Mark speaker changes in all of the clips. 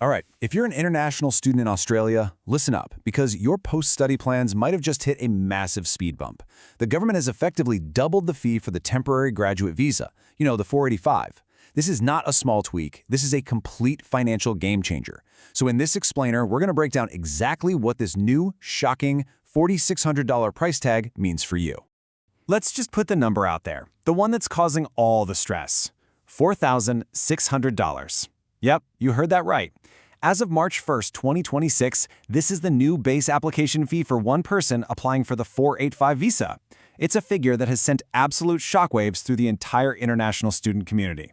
Speaker 1: All right, if you're an international student in Australia, listen up, because your post-study plans might have just hit a massive speed bump. The government has effectively doubled the fee for the temporary graduate visa, the 485. This is not a small tweak, this is a complete financial game changer. So in this explainer, we're going to break down exactly what this new, shocking $4,600 price tag means for you.
Speaker 2: Let's just put the number out there, the one that's causing all the stress. $4,600. Yep, you heard that right. As of March 1st, 2026, this is the new base application fee for one person applying for the 485 visa. It's a figure that has sent absolute shockwaves through the entire international student community.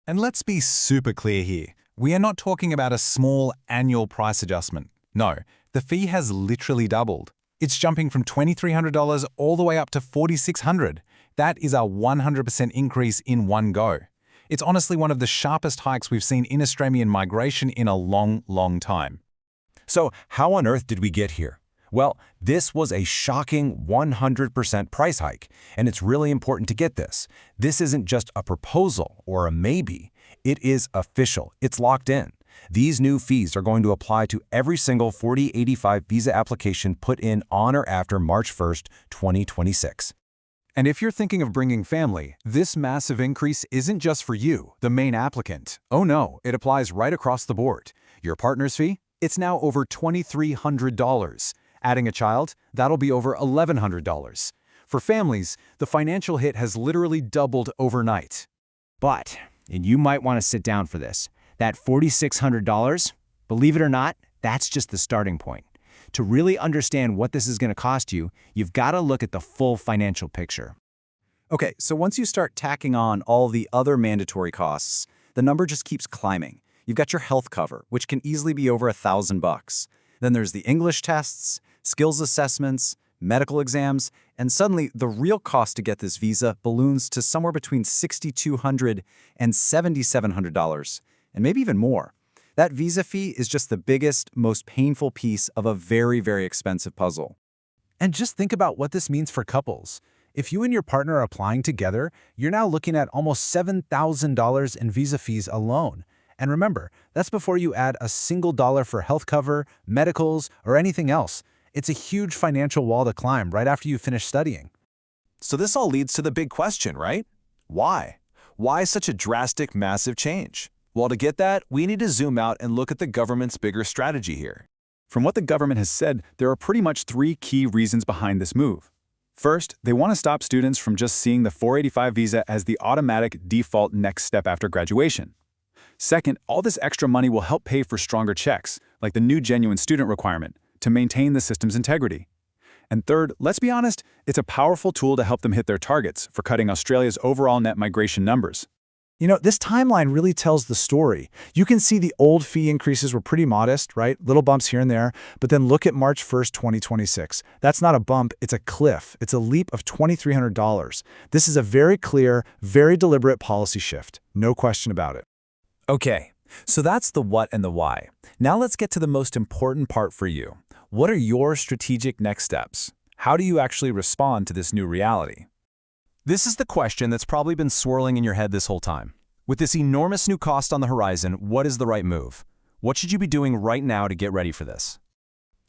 Speaker 3: And let's be super clear here. We are not talking about a small annual price adjustment. No, the fee has literally doubled. It's jumping from $2,300 all the way up to $4,600. That is a 100% increase in one go. It's honestly one of the sharpest hikes we've seen in Australian migration in a long, long time.
Speaker 1: So how on earth did we get here? Well, this was a shocking 100% price hike, and it's really important to get this. This isn't just a proposal or a maybe. It is official. It's locked in. These new fees are going to apply to every single 485 visa application put in on or after March 1st, 2026.
Speaker 3: And if you're thinking of bringing family, this massive increase isn't just for you, the main applicant. Oh no, it applies right across the board. Your partner's fee? It's now over $2,300. Adding a child? That'll be over $1,100. For families, the financial hit has literally doubled overnight.
Speaker 2: But, and you might want to sit down for this, that $4,600, believe it or not, that's just the starting point. To really understand what this is going to cost you, you've got to look at the full financial picture.
Speaker 4: Okay, so once you start tacking on all the other mandatory costs, the number just keeps climbing. You've got your health cover, which can easily be over $1,000. Then there's the English tests, skills assessments, medical exams, and suddenly the real cost to get this visa balloons to somewhere between $6,200 and $7,700, and maybe even more. That visa fee is just the biggest, most painful piece of a very, very expensive puzzle.
Speaker 3: And just think about what this means for couples. If you and your partner are applying together, you're now looking at almost $7,000 in visa fees alone. And remember, that's before you add a single dollar for health cover, medicals, or anything else. It's a huge financial wall to climb right after you finish studying.
Speaker 1: So this all leads to the big question, right? Why? Why such a drastic, massive change? Well, to get that, we need to zoom out and look at the government's bigger strategy here.
Speaker 4: From what the government has said, there are pretty much three key reasons behind this move. First, they want to stop students from just seeing the 485 visa as the automatic default next step after graduation. Second, all this extra money will help pay for stronger checks, like the new genuine student requirement, to maintain the system's integrity. And third, let's be honest, it's a powerful tool to help them hit their targets for cutting Australia's overall net migration numbers.
Speaker 5: This timeline really tells the story. You can see the old fee increases were pretty modest, right? Little bumps here and there, but then look at March 1st, 2026. That's not a bump, it's a cliff. It's a leap of $2,300. This is a very clear, very deliberate policy shift. No question about it.
Speaker 1: Okay, so that's the what and the why. Now let's get to the most important part for you. What are your strategic next steps? How do you actually respond to this new reality? This is the question that's probably been swirling in your head this whole time. With this enormous new cost on the horizon, what is the right move? What should you be doing right now to get ready for this?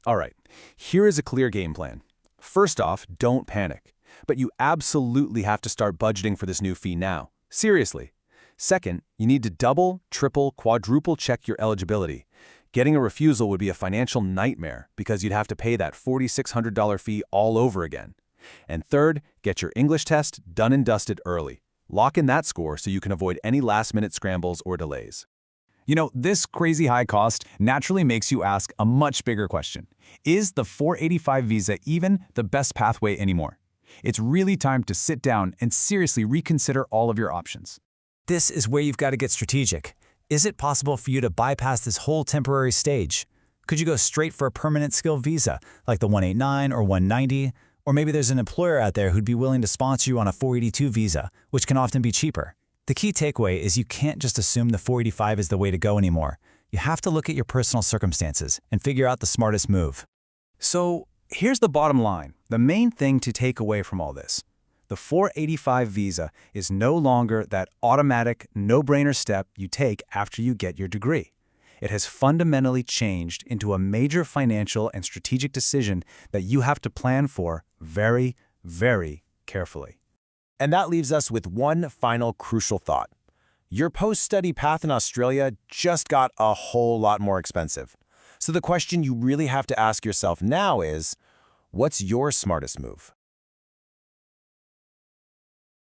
Speaker 1: All right, here is a clear game plan. First off, don't panic. But you absolutely have to start budgeting for this new fee now. Seriously. Second, you need to double, triple, quadruple check your eligibility. Getting a refusal would be a financial nightmare because you'd have to pay that $4,600 fee all over again. And third, get your English test done and dusted early. Lock in that score so you can avoid any last-minute scrambles or delays.
Speaker 4: This crazy high cost naturally makes you ask a much bigger question. Is the 485 visa even the best pathway anymore? It's really time to sit down and seriously reconsider all of your options.
Speaker 6: This is where you've got to get strategic. Is it possible for you to bypass this whole temporary stage? Could you go straight for a permanent skill visa, like the 189 or 190? Or maybe there's an employer out there who'd be willing to sponsor you on a 482 visa, which can often be cheaper. The key takeaway is you can't just assume the 485 is the way to go anymore. You have to look at your personal circumstances and figure out the smartest move.
Speaker 4: So here's the bottom line, the main thing to take away from all this. The 485 visa is no longer that automatic, no-brainer step you take after you get your degree.
Speaker 5: It has fundamentally changed into a major financial and strategic decision that you have to plan for very, very carefully.
Speaker 2: And that leaves us with one final crucial thought. Your post-study path in Australia just got a whole lot more expensive. So the question you really have to ask yourself now is, what's your smartest move?